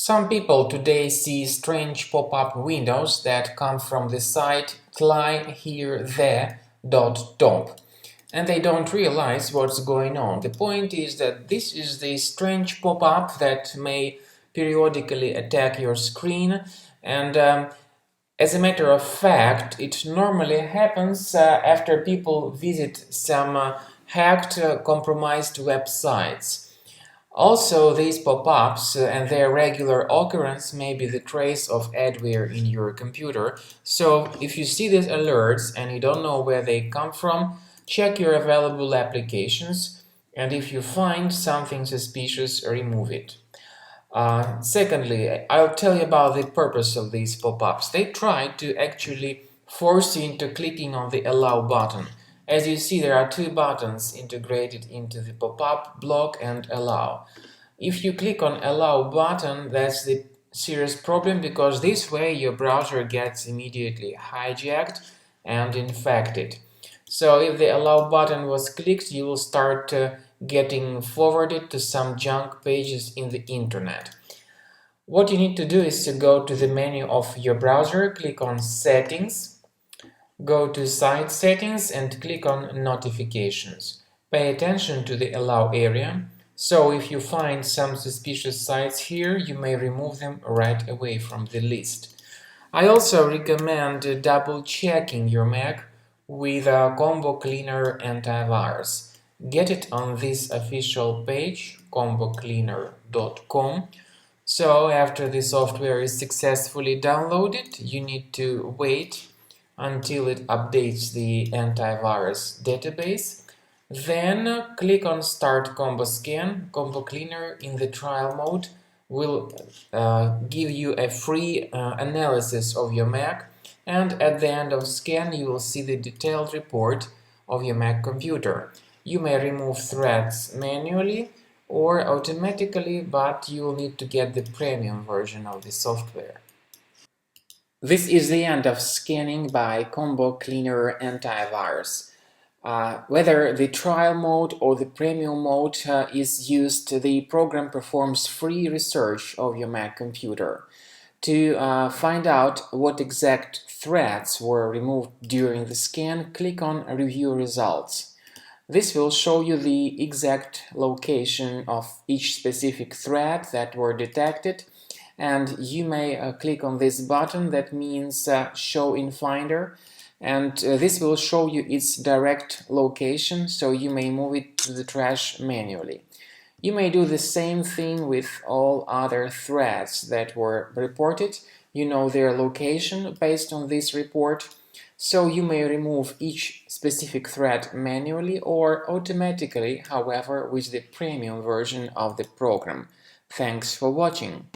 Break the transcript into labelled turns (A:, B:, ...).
A: Some people today see strange pop-up windows that come from the site Tlyhearthe.top, and they don't realize what's going on. The point is that this is the strange pop-up that may periodically attack your screen, and as a matter of fact, it normally happens after people visit some hacked, compromised websites. Also, these pop-ups and their regular occurrence may be the trace of adware in your computer. So, if you see these alerts and you don't know where they come from, check your available applications, and if you find something suspicious, remove it. Secondly, I'll tell you about the purpose of these pop-ups. They try to actually force you into clicking on the Allow button. As you see, there are two buttons integrated into the pop-up: Block and Allow. If you click on Allow button, that's the serious problem, because this way your browser gets immediately hijacked and infected. So if the Allow button was clicked, you will start getting forwarded to some junk pages in the internet. What you need to do is to go to the menu of your browser, click on Settings, go to Site Settings and click on Notifications. Pay attention to the Allow area, so if you find some suspicious sites here, you may remove them right away from the list. I also recommend double-checking your Mac with a Combo Cleaner antivirus. Get it on this official page, combocleaner.com. So after the software is successfully downloaded, you need to wait until it updates the antivirus database. Then click on Start Combo Scan. Combo Cleaner in the trial mode will give you a free analysis of your Mac, and at the end of scan you will see the detailed report of your Mac computer. You may remove threads manually or automatically, but you will need to get the premium version of the software. This is the end of scanning by Combo Cleaner Antivirus. Whether the trial mode or the premium mode is used, the program performs free research of your Mac computer to find out what exact threads were removed during the scan. Click on Review Results. This will show you the exact location of each specific thread that were detected, and you may click on this button that means Show in Finder, and this will show you its direct location, so you may move it to the trash manually. You may do the same thing with all other threads that were reported. You know their location based on this report, so you may remove each specific thread manually or automatically, however, with the premium version of the program. Thanks for watching.